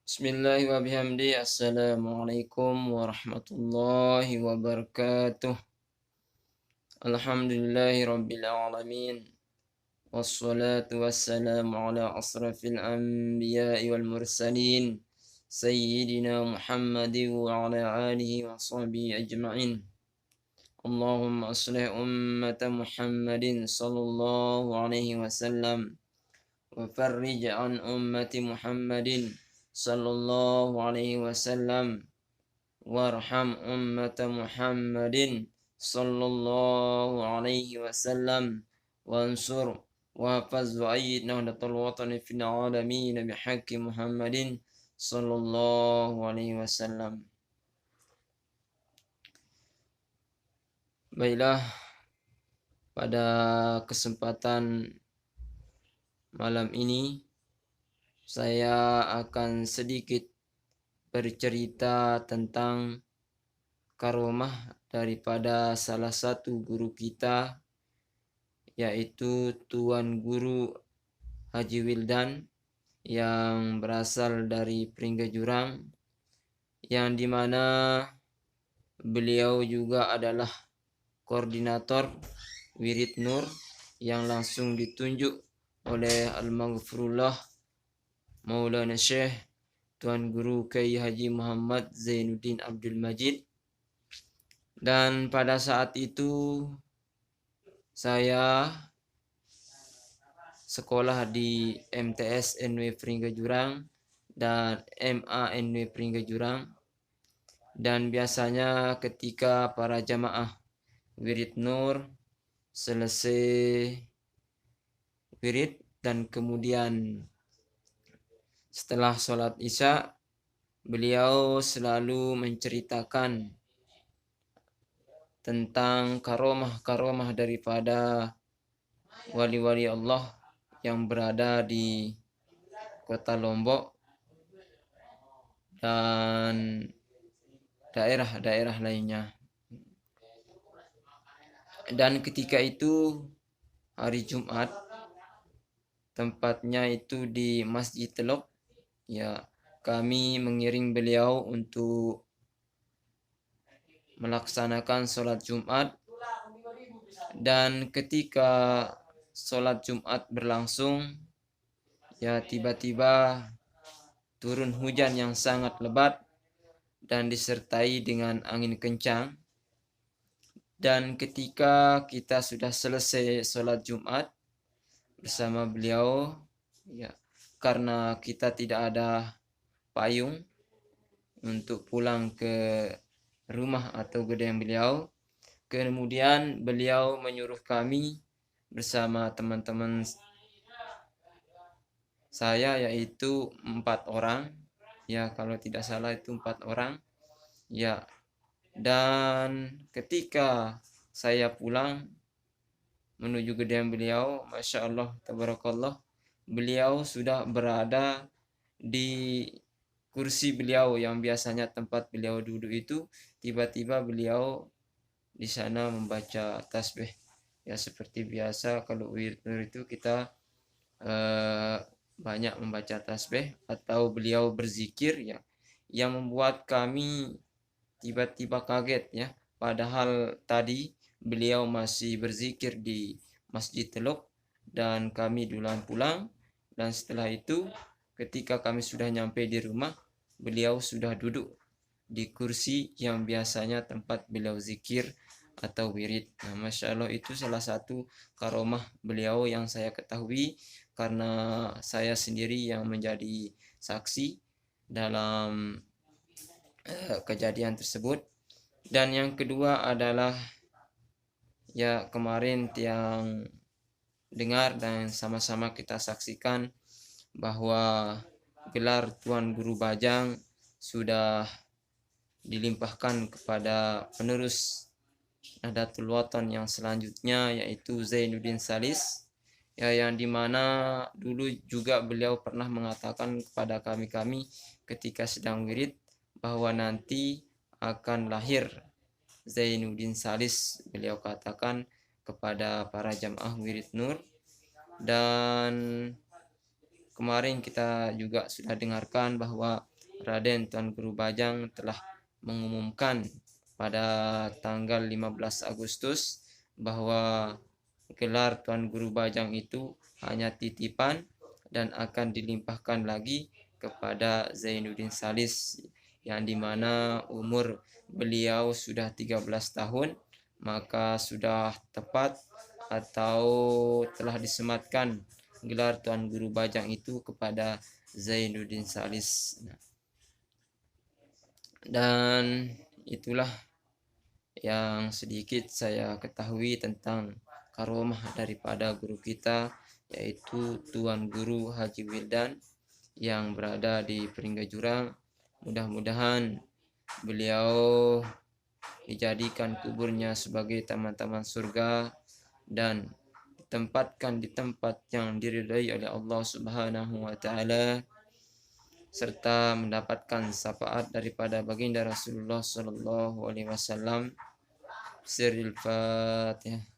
Bismillahi wa bihamdi. Assalamualaikum warahmatullahi wabarakatuh. Alhamdulillahi rabbil alamin. Wassalatu wassalamu ala asrafil anbiya'i wal mursalin. Sayyidina Muhammadin wa ala alihi wa sahbihi ajma'in. Allahumma aslih ummata Muhammadin sallallahu alaihi wasallam. وفرج عن أمة محمد صلى الله عليه وسلم وارحم أمة محمد صلى الله عليه وسلم وانصر واحفظ وأيد نهضة الوطن في العالمين بحق محمد صلى الله عليه وسلم. Baiklah, pada kesempatan malam ini saya akan sedikit bercerita tentang karomah daripada salah satu guru kita, yaitu Tuan Guru Haji Wildan yang berasal dari Peringga Jurang, yang dimana beliau juga adalah koordinator Wirid Nur yang langsung ditunjuk oleh Al-Maghfurullah Maulana Syekh Tuan Guru Kiai Haji Muhammad Zainuddin Abdul Majid. Dan pada saat itu saya sekolah di MTS NW Peringga Jurang dan MA NW Peringga Jurang. Dan biasanya ketika para jamaah Wirid Nur selesai wirid dan kemudian setelah sholat isya, beliau selalu menceritakan tentang karomah-karomah daripada wali-wali Allah yang berada di kota Lombok dan daerah-daerah lainnya. Dan ketika itu hari Jumat, tempatnya itu di Masjid Teluk. Ya, kami mengiring beliau untuk melaksanakan sholat Jumat. Dan ketika sholat Jumat berlangsung, ya tiba-tiba turun hujan yang sangat lebat dan disertai dengan angin kencang. Dan ketika kita sudah selesai sholat Jumat bersama beliau, ya, karena kita tidak ada payung untuk pulang ke rumah atau gedung beliau, kemudian beliau menyuruh kami bersama teman-teman saya, yaitu 4 orang, ya kalau tidak salah itu 4 orang, ya. Dan ketika saya pulang menuju gedung beliau, Masya Allah, Tabarakallah, beliau sudah berada di kursi beliau yang biasanya tempat beliau duduk itu. Tiba-tiba beliau di sana membaca tasbih. Ya seperti biasa kalau wirid itu kita banyak membaca tasbih atau beliau berzikir, ya, yang membuat kami tiba-tiba kaget, ya. Padahal tadi beliau masih berzikir di Masjid Teluk dan kami duluan pulang. Dan setelah itu ketika kami sudah nyampe di rumah, beliau sudah duduk di kursi yang biasanya tempat beliau zikir atau wirid. Nah, Masya Allah, itu salah satu karomah beliau yang saya ketahui karena saya sendiri yang menjadi saksi dalam kejadian tersebut. Dan yang kedua adalah, ya, kemarin yang dengar dan sama-sama kita saksikan bahwa gelar Tuan Guru Bajang sudah dilimpahkan kepada penerus Nahdlatul Watan yang selanjutnya, yaitu Zainuddin Salis, ya, yang dimana dulu juga beliau pernah mengatakan kepada kami ketika sedang wirid bahwa nanti akan lahir Zainuddin Salis, beliau katakan kepada para jamaah Wirid Nur. Dan kemarin kita juga sudah dengarkan bahwa Raden Tuan Guru Bajang telah mengumumkan pada tanggal 15 Agustus bahwa gelar Tuan Guru Bajang itu hanya titipan dan akan dilimpahkan lagi kepada Zainuddin Salis, yang dimana umur beliau sudah 13 tahun, maka sudah tepat atau telah disematkan gelar Tuan Guru Bajang itu kepada Zainuddin Salis. Dan itulah yang sedikit saya ketahui tentang karomah daripada guru kita, yaitu Tuan Guru Haji Wildan yang berada di Peringgai Jurang. Mudah-mudahan beliau dijadikan kuburnya sebagai taman-taman surga dan ditempatkan di tempat yang diridhai oleh Allah Subhanahu wa taala, serta mendapatkan syafaat daripada baginda Rasulullah sallallahu alaihi wasallam. Sirril Fatihah.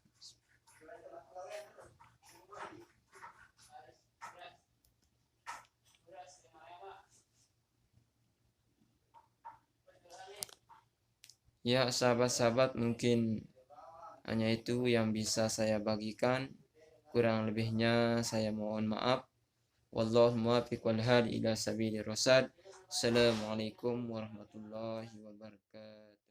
Ya, sahabat-sahabat, mungkin hanya itu yang bisa saya bagikan. Kurang lebihnya saya mohon maaf. Wallahu muwaffiq wal hadi ila sabilir rasyad. Assalamualaikum warahmatullahi wabarakatuh.